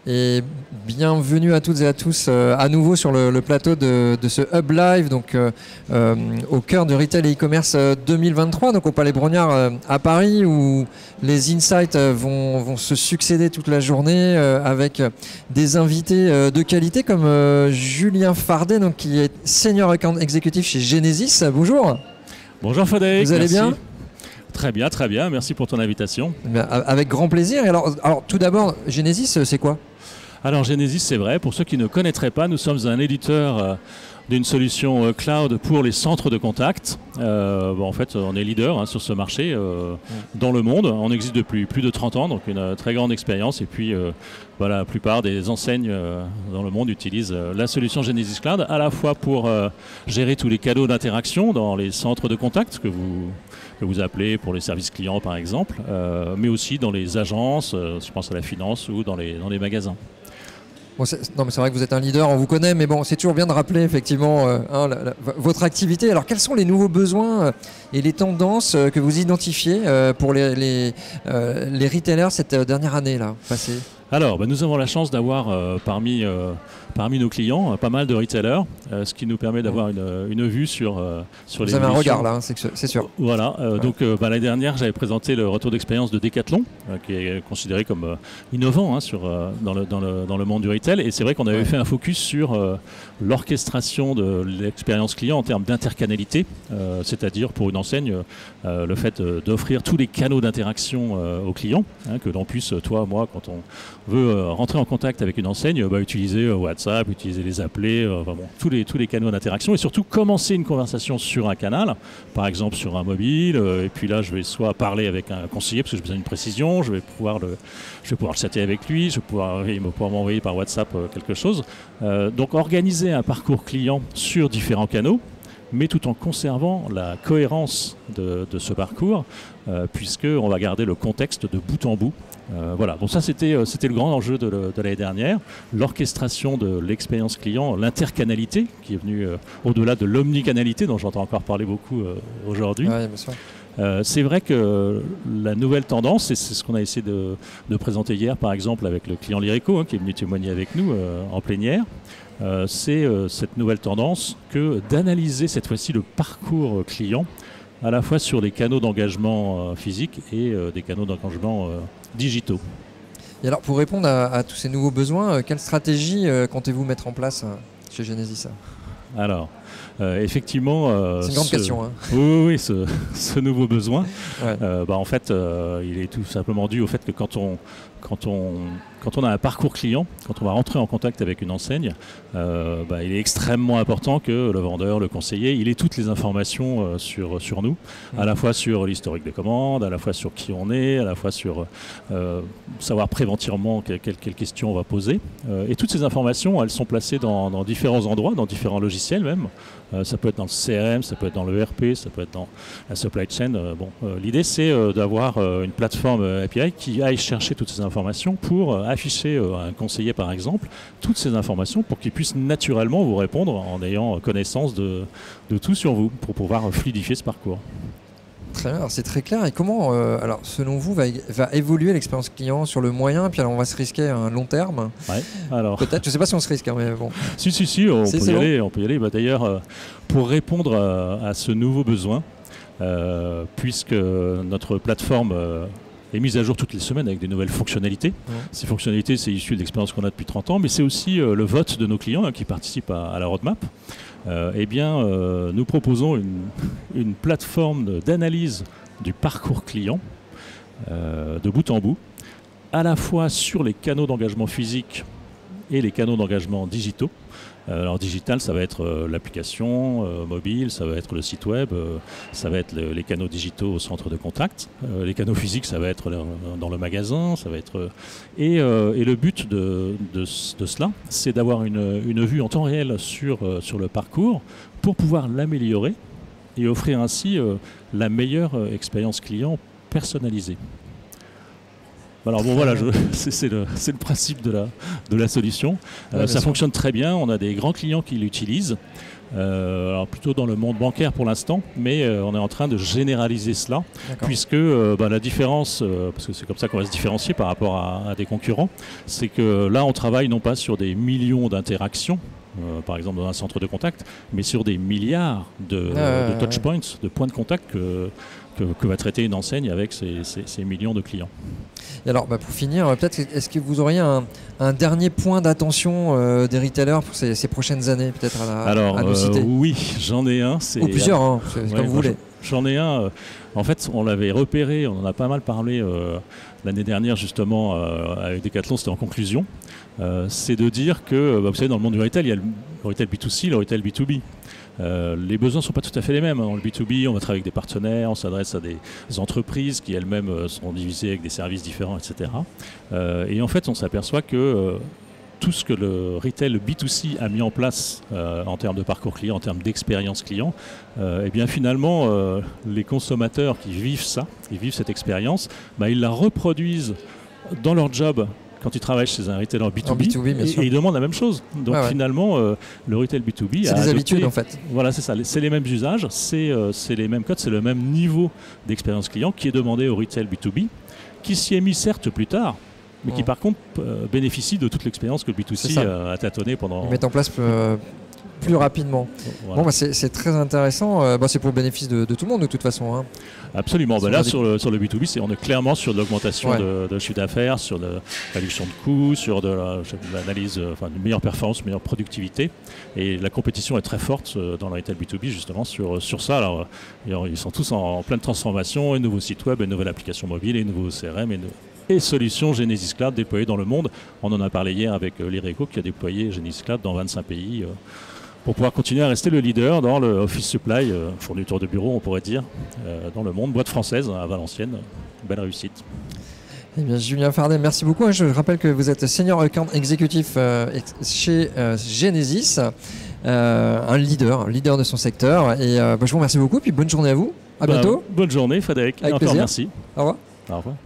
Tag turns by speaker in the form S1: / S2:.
S1: Et bienvenue à toutes et à tous à nouveau sur le plateau de ce Hub Live, donc au cœur du Retail et e-commerce 2023, donc au Palais Brongniart à Paris, où les insights vont se succéder toute la journée avec des invités de qualité comme Julien Fardet, donc, qui est Senior Account Executive chez Genesis. Bonjour.
S2: Bonjour Frédéric.
S1: Vous allez bien ?
S2: Très bien, très bien. Merci pour ton invitation.
S1: Avec grand plaisir. Et alors tout d'abord, Genesis, c'est quoi ?
S2: Alors Genesis, c'est vrai, pour ceux qui ne connaîtraient pas, nous sommes un éditeur d'une solution cloud pour les centres de contact. En fait, on est leader sur ce marché dans le monde. On existe depuis plus de 30 ans, donc une très grande expérience. Et puis, la plupart des enseignes dans le monde utilisent la solution Genesis Cloud, à la fois pour gérer tous les canaux d'interaction dans les centres de contact que vous appelez pour les services clients, par exemple, mais aussi dans les agences, je pense à la finance, ou dans les magasins.
S1: Bon, non, mais c'est vrai que vous êtes un leader, on vous connaît, mais bon, c'est toujours bien de rappeler effectivement votre activité. Alors, quels sont les nouveaux besoins et les tendances que vous identifiez pour les retailers cette dernière année là passée ?
S2: Alors, nous avons la chance d'avoir parmi nos clients pas mal de retailers, ce qui nous permet d'avoir une vue sur les
S1: Vous avez un regard là, c'est sûr.
S2: Voilà, donc l'année dernière, j'avais présenté le retour d'expérience de Decathlon, qui est considéré comme innovant dans le monde du retail. Et c'est vrai qu'on avait fait un focus sur l'orchestration de l'expérience client en termes d'intercanalité, c'est-à-dire pour une enseigne, le fait d'offrir tous les canaux d'interaction aux clients, que l'on puisse, toi, moi, quand on veut rentrer en contact avec une enseigne, utiliser WhatsApp, utiliser les appelés, tous les canaux d'interaction, et surtout commencer une conversation sur un canal, par exemple sur un mobile, et puis là je vais soit parler avec un conseiller parce que j'ai besoin d'une précision, je vais pouvoir le chatter avec lui, il va pouvoir m'envoyer par WhatsApp quelque chose. Donc organiser un parcours client sur différents canaux, mais tout en conservant la cohérence de ce parcours, puisqu'on va garder le contexte de bout en bout. Donc ça c'était le grand enjeu de l'année dernière, l'orchestration de l'expérience client, l'intercanalité qui est venue au-delà de l'omnicanalité dont j'entends encore parler beaucoup aujourd'hui.
S1: Ouais, bien sûr.
S2: C'est vrai que la nouvelle tendance, et c'est ce qu'on a essayé de présenter hier par exemple avec le client Lyreco qui est venu témoigner avec nous en plénière, c'est cette nouvelle tendance que d'analyser cette fois-ci le parcours client à la fois sur les canaux d'engagement physiques et des canaux d'engagement digitaux.
S1: Et alors pour répondre à tous ces nouveaux besoins, quelle stratégie comptez-vous mettre en place chez Genesis ? Alors,
S2: effectivement,
S1: c'est une grande question.
S2: Oui, ce nouveau besoin, en fait, il est tout simplement dû au fait que quand on a un parcours client, quand on va rentrer en contact avec une enseigne, il est extrêmement important que le vendeur, le conseiller, il ait toutes les informations sur nous, à la fois sur l'historique des commandes, à la fois sur qui on est, à la fois sur savoir préventivement quelles questions on va poser. Et toutes ces informations, elles sont placées dans différents endroits, dans différents logiciels même. Ça peut être dans le CRM, ça peut être dans le ERP, ça peut être dans la supply chain. L'idée, c'est d'avoir une plateforme API qui aille chercher toutes ces informations pour afficher à un conseiller, par exemple, toutes ces informations pour qu'il puisse naturellement vous répondre en ayant connaissance de tout sur vous, pour pouvoir fluidifier ce parcours.
S1: Très bien, c'est très clair. Et comment, selon vous, va évoluer l'expérience client sur le moyen, puis alors on va se risquer à un long terme. Peut-être, je ne sais pas si on se risque, mais bon.
S2: Si, on peut y aller. D'ailleurs, pour répondre à ce nouveau besoin, puisque notre plateforme est mise à jour toutes les semaines avec des nouvelles fonctionnalités. Ces fonctionnalités, c'est issu de l'expérience qu'on a depuis 30 ans, mais c'est aussi le vote de nos clients qui participent à la roadmap. Nous proposons une plateforme d'analyse du parcours client de bout en bout, à la fois sur les canaux d'engagement physique et les canaux d'engagement digitaux. Alors digital, ça va être l'application mobile, ça va être le site web, ça va être les canaux digitaux au centre de contact. Les canaux physiques, ça va être dans le magasin, ça va être et le but de cela, c'est d'avoir une vue en temps réel sur le parcours pour pouvoir l'améliorer et offrir ainsi la meilleure expérience client personnalisée. Alors c'est le principe de la solution. Ça fonctionne très bien, on a des grands clients qui l'utilisent. Alors plutôt dans le monde bancaire pour l'instant, mais on est en train de généraliser cela, puisque la différence, parce que c'est comme ça qu'on va se différencier par rapport à des concurrents, c'est que là on travaille non pas sur des millions d'interactions, par exemple dans un centre de contact, mais sur des milliards de touchpoints, de points de contact que va traiter une enseigne avec ces millions de clients.
S1: Et alors, pour finir, peut-être, est-ce que vous auriez un dernier point d'attention des retailers pour ces prochaines années, peut-être à nous citer?
S2: Oui, j'en ai un.
S1: Ou plusieurs, hein, comme vous voulez.
S2: J'en ai un. En fait, on l'avait repéré, on en a pas mal parlé l'année dernière, justement, avec Decathlon, c'était en conclusion. C'est de dire que, vous savez, dans le monde du retail, il y a le retail B2C, le retail B2B. Les besoins ne sont pas tout à fait les mêmes. Dans le B2B, on va travailler avec des partenaires, on s'adresse à des entreprises qui elles-mêmes sont divisées avec des services différents, etc. Et en fait, on s'aperçoit que tout ce que le retail B2C a mis en place en termes de parcours client, en termes d'expérience client, et bien finalement, les consommateurs qui vivent ça, qui vivent cette expérience, ils la reproduisent dans leur job quand ils travaillent chez un retailer B2B, et ils demandent la même chose. Donc finalement, le retail B2B
S1: c'est des habitudes en fait.
S2: Voilà, c'est ça. C'est les mêmes usages, c'est les mêmes codes, c'est le même niveau d'expérience client qui est demandé au retail B2B, qui s'y est mis certes plus tard, mais qui par contre bénéficie de toute l'expérience que le B2C a tâtonné pendant...
S1: Ils mettent en place plus rapidement. Voilà. Bon, c'est très intéressant. C'est pour le bénéfice de tout le monde de toute façon. Hein.
S2: Absolument. Là, sur le B2B, on est clairement sur de l'augmentation de chiffre d'affaires, sur de la réduction de coûts, sur de l'analyse, une meilleure performance, une meilleure productivité. Et la compétition est très forte dans le retail B2B justement sur ça. Alors, ils sont tous en pleine transformation, un nouveau site web, une nouvelle application mobile, un nouveau CRM et solutions Genesis Cloud déployées dans le monde. On en a parlé hier avec l'IRECO qui a déployé Genesis Cloud dans 25 pays pour pouvoir continuer à rester le leader dans le Office Supply, fourniture de bureaux on pourrait dire, dans le monde. Boîte française à Valenciennes, belle réussite.
S1: Eh bien, Julien Fardet, merci beaucoup. Je rappelle que vous êtes Senior Account Exécutif chez Genesis, un leader de son secteur. Et je vous remercie beaucoup et puis bonne journée à vous. À bientôt.
S2: Bonne journée Frédéric.
S1: Avec plaisir.
S2: Merci.
S1: Au revoir.
S2: Au revoir.